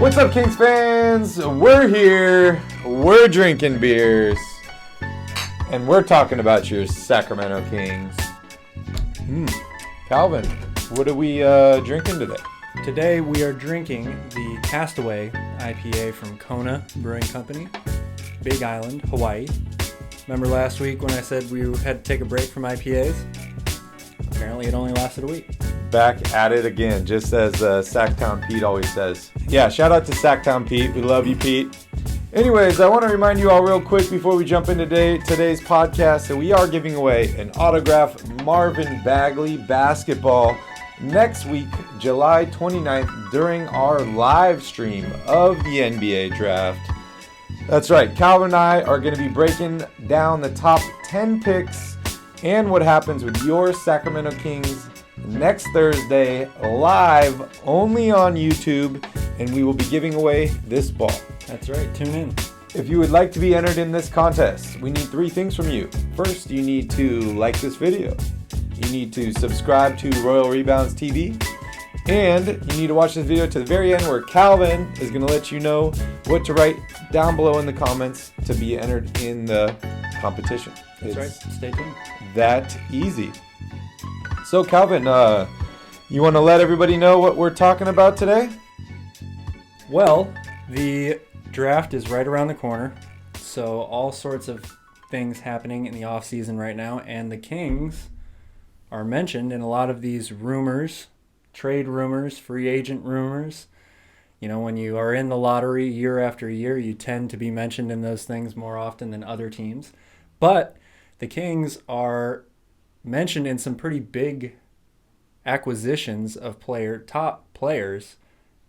What's up, Kings fans? We're here, we're drinking beers, and we're talking about your Sacramento Kings. Calvin, what are we drinking today? Today we are drinking the Castaway IPA from Kona Brewing Company, Big Island, Hawaii. Remember last week when I said we had to take a break from IPAs? Apparently it only lasted a week. Back at it again, just as Sacktown Pete always says. Yeah, shout out to Sacktown Pete. We love you, Pete. Anyways, I want to remind you all real quick before we jump into today's podcast that we are giving away an autographed Marvin Bagley basketball next week, July 29th, during our live stream of the NBA Draft. That's right, Calvin and I are going to be breaking down the top 10 picks and what happens with your Sacramento Kings next Thursday, live only on YouTube, and we will be giving away this ball. That's right, tune in. If you would like to be entered in this contest, we need 3 things from you. First, you need to like this video. You need to subscribe to Royal Rebounds TV. And you need to watch this video to the very end where Calvin is going to let you know what to write down below in the comments to be entered in the competition. That's right, stay tuned. That easy. So Calvin, you want to let everybody know what we're talking about today? Well, the draft is right around the corner, so all sorts of things happening in the offseason right now, and the Kings are mentioned in a lot of these rumors, trade rumors, free agent rumors. You know, when you are in the lottery year after year, you tend to be mentioned in those things more often than other teams. But the Kings are mentioned in some pretty big acquisitions of top players.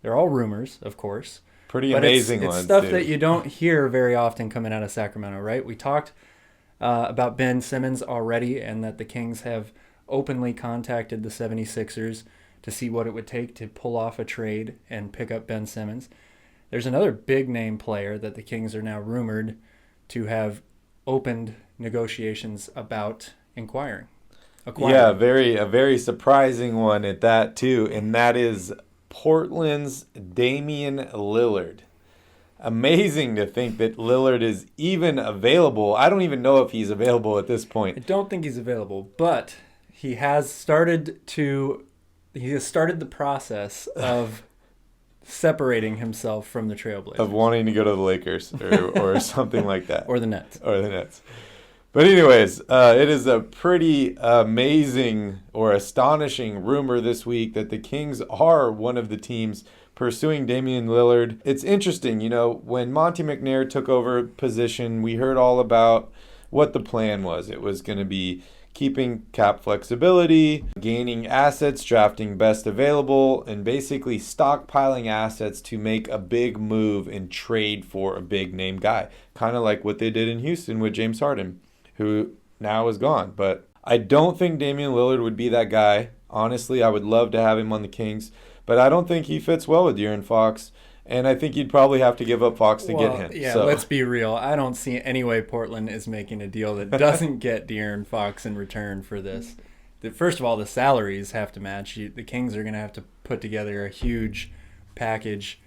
They're all rumors, of course. Pretty amazing ones. It's stuff that you don't hear very often coming out of Sacramento, right? We talked about Ben Simmons already, and that the Kings have openly contacted the 76ers to see what it would take to pull off a trade and pick up Ben Simmons. There's another big name player that the Kings are now rumored to have opened negotiations about acquiring. Yeah, a very surprising one at that too, and that is Portland's Damian Lillard. Amazing to think that Lillard is even available. I don't even know if he's available at this point. I don't think he's available, but he has started the process of separating himself from the Trailblazers. Of wanting to go to the Lakers or something like that. Or the Nets. But anyways, it is a pretty amazing or astonishing rumor this week that the Kings are one of the teams pursuing Damian Lillard. It's interesting, you know, when Monty McNair took over position, we heard all about what the plan was. It was going to be keeping cap flexibility, gaining assets, drafting best available, and basically stockpiling assets to make a big move and trade for a big name guy. Kind of like what they did in Houston with James Harden, who now is gone. But I don't think Damian Lillard would be that guy. Honestly, I would love to have him on the Kings, but I don't think he fits well with De'Aaron Fox, and I think you'd probably have to give up Fox to get him. Yeah, let's be real. I don't see any way Portland is making a deal that doesn't get De'Aaron Fox in return for this. First of all, the salaries have to match. The Kings are going to have to put together a huge package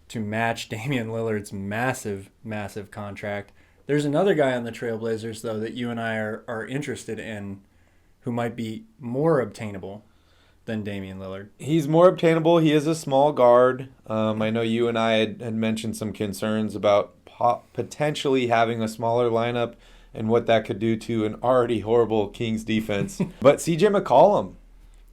to match Damian Lillard's massive, massive contract. There's another guy on the Trailblazers, though, that you and I are interested in who might be more obtainable than Damian Lillard. He's more obtainable. He is a small guard. I know you and I had mentioned some concerns about potentially having a smaller lineup and what that could do to an already horrible Kings defense. But CJ McCollum,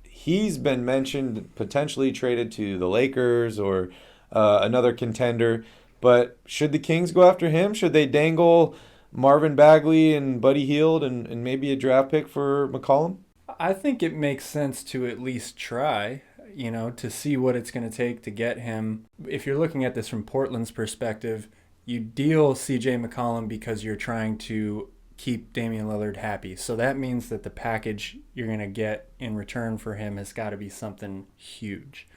he's been mentioned potentially traded to the Lakers or another contender. But should the Kings go after him? Should they dangle Marvin Bagley and Buddy Hield and maybe a draft pick for McCollum? I think it makes sense to at least try, to see what it's going to take to get him. If you're looking at this from Portland's perspective, you deal CJ McCollum because you're trying to keep Damian Lillard happy. So that means that the package you're going to get in return for him has got to be something huge.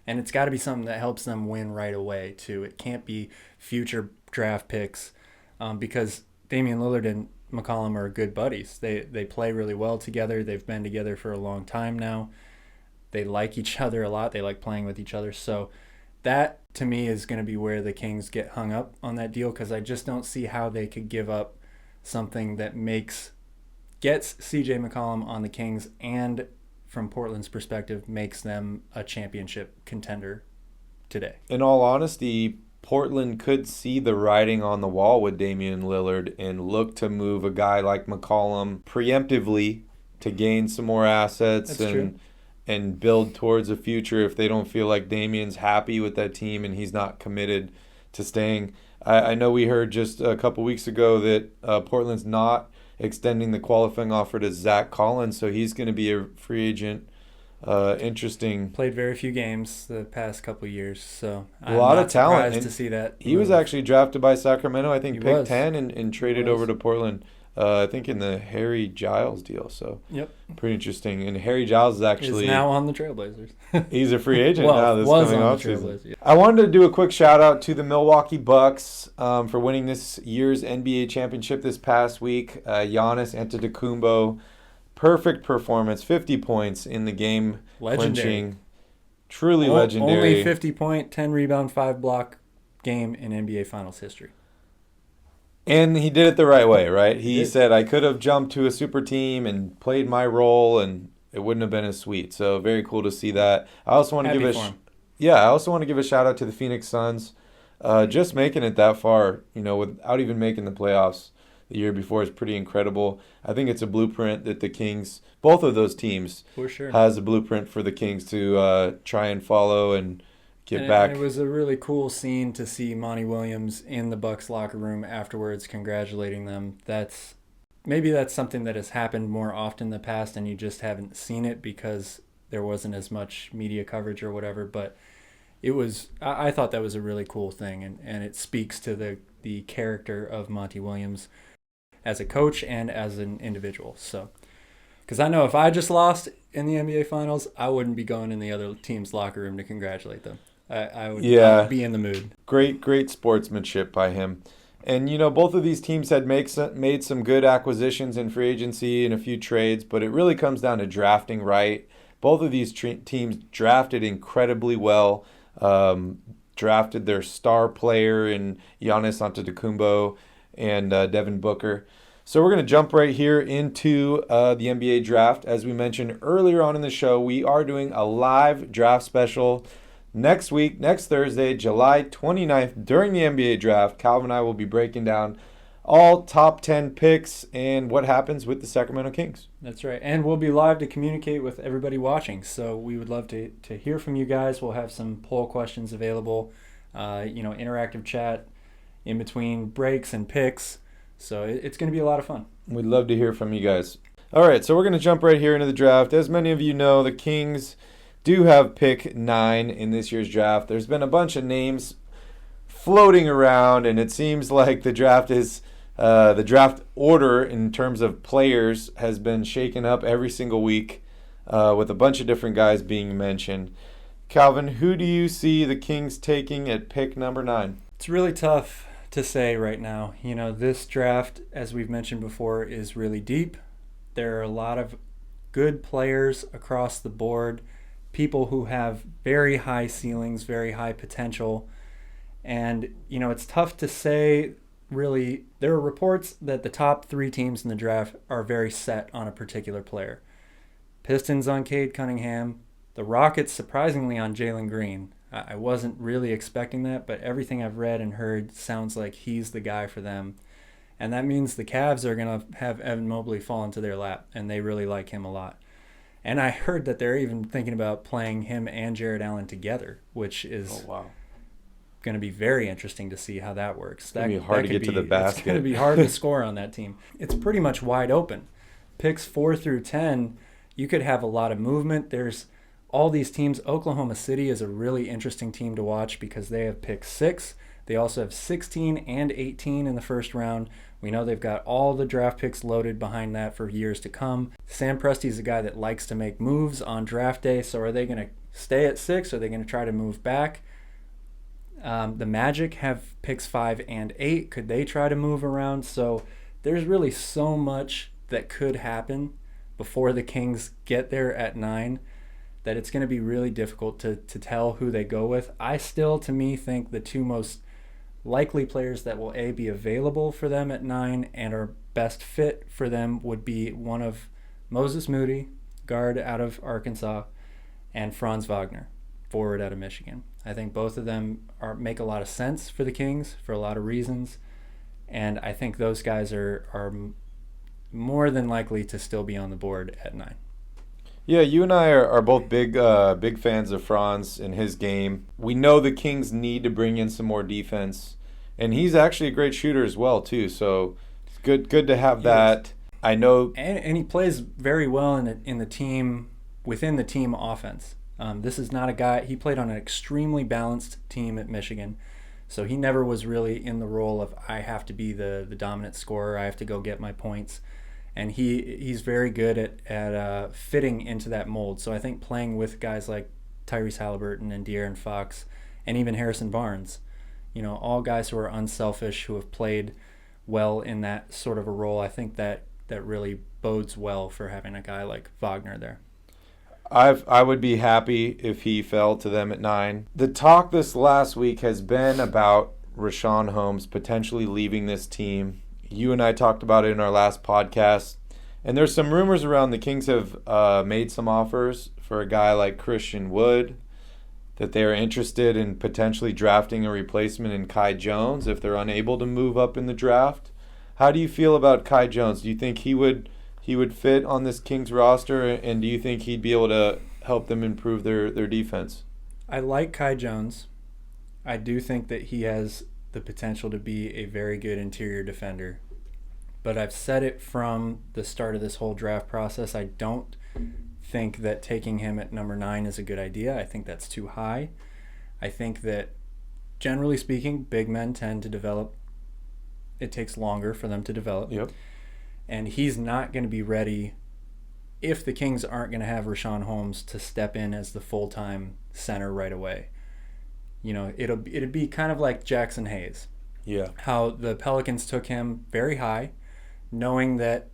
And it's got to be something that helps them win right away, too. It can't be future draft picks because Damian Lillard and McCollum are good buddies. They play really well together. They've been together for a long time now. They like each other a lot. They like playing with each other. So That, to me, is going to be where the Kings get hung up on that deal, because I just don't see how they could give up something that gets CJ McCollum on the Kings and, from Portland's perspective, makes them a championship contender today. In all honesty, Portland could see the writing on the wall with Damian Lillard and look to move a guy like McCollum preemptively to gain some more assets and build towards a future if they don't feel like Damian's happy with that team and he's not committed to staying. I know we heard just a couple weeks ago that Portland's not extending the qualifying offer to Zach Collins, so he's going to be a free agent. Interesting. Played very few games the past couple of years, so a lot of talent. Surprised to see that. He was actually drafted by Sacramento, I think, pick 10 and traded over to Portland. I think in the Harry Giles deal. So pretty interesting. And Harry Giles is actually now on the Trailblazers. He's a free agent well, now this coming offseason. Yeah. I wanted to do a quick shout out to the Milwaukee Bucks for winning this year's NBA championship this past week. Giannis Antetokounmpo, perfect performance, 50 points in the game, clinching, truly legendary. Only 50-point, 10-rebound, 5-block game in NBA Finals history. And he did it the right way, right? He said, I could have jumped to a super team and played my role, and it wouldn't have been as sweet. So very cool to see that. I also want to give a shout out to the Phoenix Suns. Just making it that far, without even making the playoffs the year before is pretty incredible. I think it's a blueprint that the Kings, both of those teams, for sure, has a blueprint for the Kings to try and follow and get back. And it was a really cool scene to see Monty Williams in the Bucks locker room afterwards congratulating them. Maybe that's something that has happened more often in the past and you just haven't seen it because there wasn't as much media coverage or whatever, but I thought that was a really cool thing, and it speaks to the character of Monty Williams as a coach and as an individual. So, because I know if I just lost in the NBA Finals, I wouldn't be going in the other team's locker room to congratulate them. I would be in the mood. Great sportsmanship by him. And, both of these teams had made some good acquisitions in free agency and a few trades, but it really comes down to drafting right. Both of these teams drafted incredibly well, drafted their star player in Giannis Antetokounmpo and Devin Booker. So we're going to jump right here into the NBA draft. As we mentioned earlier on in the show, we are doing a live draft special next Thursday, July 29th, during the NBA draft. Calvin and I will be breaking down all top 10 picks and what happens with the Sacramento Kings. That's right. And we'll be live to communicate with everybody watching. So we would love to hear from you guys. We'll have some poll questions available, interactive chat in between breaks and picks. So it's going to be a lot of fun. We'd love to hear from you guys. All right, so we're going to jump right here into the draft. As many of you know, the Kings do have pick 9 in this year's draft. There's been a bunch of names floating around, and it seems like the draft order in terms of players has been shaken up every single week with a bunch of different guys being mentioned. Calvin, who do you see the Kings taking at pick number 9? It's really tough to say right now. This draft, as we've mentioned before, is really deep. There are a lot of good players across the board, people who have very high ceilings, very high potential. And, it's tough to say, really. There are reports that the top 3 teams in the draft are very set on a particular player. Pistons on Cade Cunningham, the Rockets surprisingly on Jalen Green. I wasn't really expecting that, but everything I've read and heard sounds like he's the guy for them. And that means the Cavs are going to have Evan Mobley fall into their lap, and they really like him a lot. And I heard that they're even thinking about playing him and Jared Allen together, which is going to be very interesting to see how that works. It's going to be hard to get to the basket. It's going to be hard to score on that team. It's pretty much wide open. Picks 4 through 10, you could have a lot of movement. There's all these teams. Oklahoma City is a really interesting team to watch because they have pick 6. They also have 16 and 18 in the first round. We know they've got all the draft picks loaded behind that for years to come. Sam Presti's a guy that likes to make moves on draft day. So are they going to stay at 6? Or are they going to try to move back? The Magic have picks 5 and 8. Could they try to move around? So there's really so much that could happen before the Kings get there at 9 that it's going to be really difficult to tell who they go with. I still, to me, think the two most likely players that will be available for them at 9 and are best fit for them would be one of Moses Moody, guard out of Arkansas, and Franz Wagner, forward out of Michigan. I think both of them make a lot of sense for the Kings for a lot of reasons, and I think those guys are more than likely to still be on the board at 9. Yeah, you and I are both big fans of Franz and his game. We know the Kings need to bring in some more defense, and he's actually a great shooter as well too. So it's good to have that. I know, and he plays very well in the team, within the team offense. This is not a guy. He played on an extremely balanced team at Michigan, so he never was really in the role of I have to be the dominant scorer. I have to go get my points. And he's very good at fitting into that mold. So I think playing with guys like Tyrese Haliburton and De'Aaron Fox and even Harrison Barnes, all guys who are unselfish, who have played well in that sort of a role, I think that really bodes well for having a guy like Wagner there. I would be happy if he fell to them at 9. The talk this last week has been about Richaun Holmes potentially leaving this team. You and I talked about it in our last podcast, and there's some rumors around the Kings have made some offers for a guy like Christian Wood, that they're interested in potentially drafting a replacement in Kai Jones if they're unable to move up in the draft. How do you feel about Kai Jones? Do you think he would fit on this Kings roster, and do you think he'd be able to help them improve their defense? I like Kai Jones. I do think that he has the potential to be a very good interior defender. But I've said it from the start of this whole draft process, I don't think that taking him at number 9 is a good idea. I think that's too high. I think that, generally speaking, big men tend to develop. It takes longer for them to develop. Yep. And he's not going to be ready if the Kings aren't going to have Richaun Holmes to step in as the full-time center right away. It'd be kind of like Jackson Hayes. Yeah. How the Pelicans took him very high, knowing that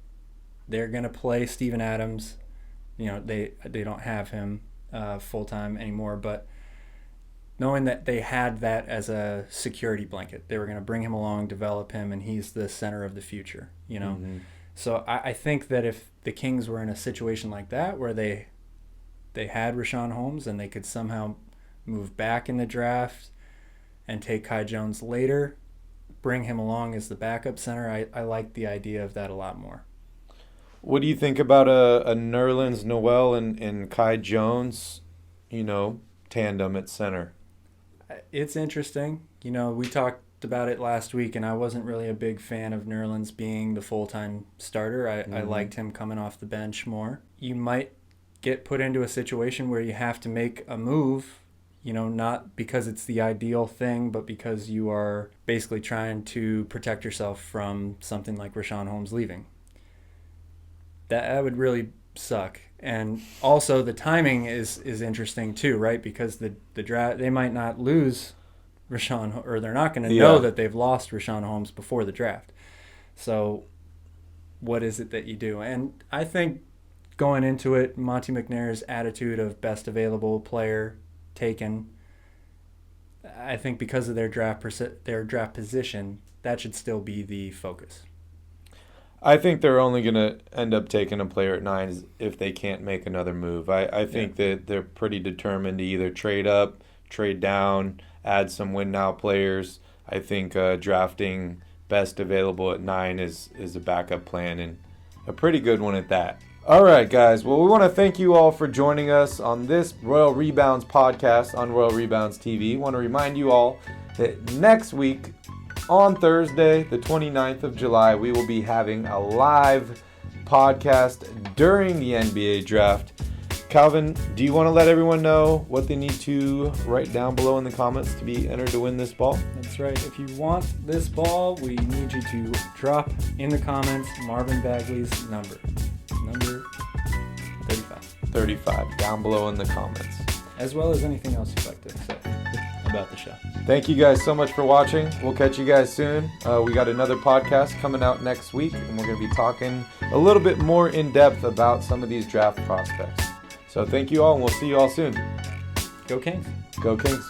they're going to play Steven Adams. They don't have him full-time anymore, but knowing that they had that as a security blanket. They were going to bring him along, develop him, and he's the center of the future, Mm-hmm. So I think that if the Kings were in a situation like that where they had Richaun Holmes and they could somehow move back in the draft and take Kai Jones later, bring him along as the backup center, I like the idea of that a lot more. What do you think about a Nerlens Noel and Kai Jones, tandem at center? It's interesting. We talked about it last week, and I wasn't really a big fan of Nerlens being the full-time starter. I liked him coming off the bench more. You might get put into a situation where you have to make a move, not because it's the ideal thing, but because you are basically trying to protect yourself from something like Richaun Holmes leaving. That would really suck. And also the timing is interesting too, right? Because the draft, they might not lose Richaun, or they're not going to know that they've lost Richaun Holmes before the draft. So what is it that you do? And I think going into it, Monty McNair's attitude of best available player taken, I think because of their draft position, that should still be the focus. I think they're only going to end up taking a player at 9 if they can't make another move. I think that they're pretty determined to either trade up, trade down, add some win-now players. I think drafting best available at 9 is a backup plan, and a pretty good one at that. All right, guys. Well, we want to thank you all for joining us on this Royal Rebounds podcast on Royal Rebounds TV. I want to remind you all that next week, on Thursday, the 29th of July, we will be having a live podcast during the NBA Draft. Calvin, do you want to let everyone know what they need to write down below in the comments to be entered to win this ball? That's right. If you want this ball, we need you to drop in the comments Marvin Bagley's number 35. 35, down below in the comments. As well as anything else you'd like to say about the show. Thank you guys so much for watching. We'll catch you guys soon. We got another podcast coming out next week, and we're going to be talking a little bit more in depth about some of these draft prospects. So So thank you all, and we'll see you all soon. Go Kings. Go Kings.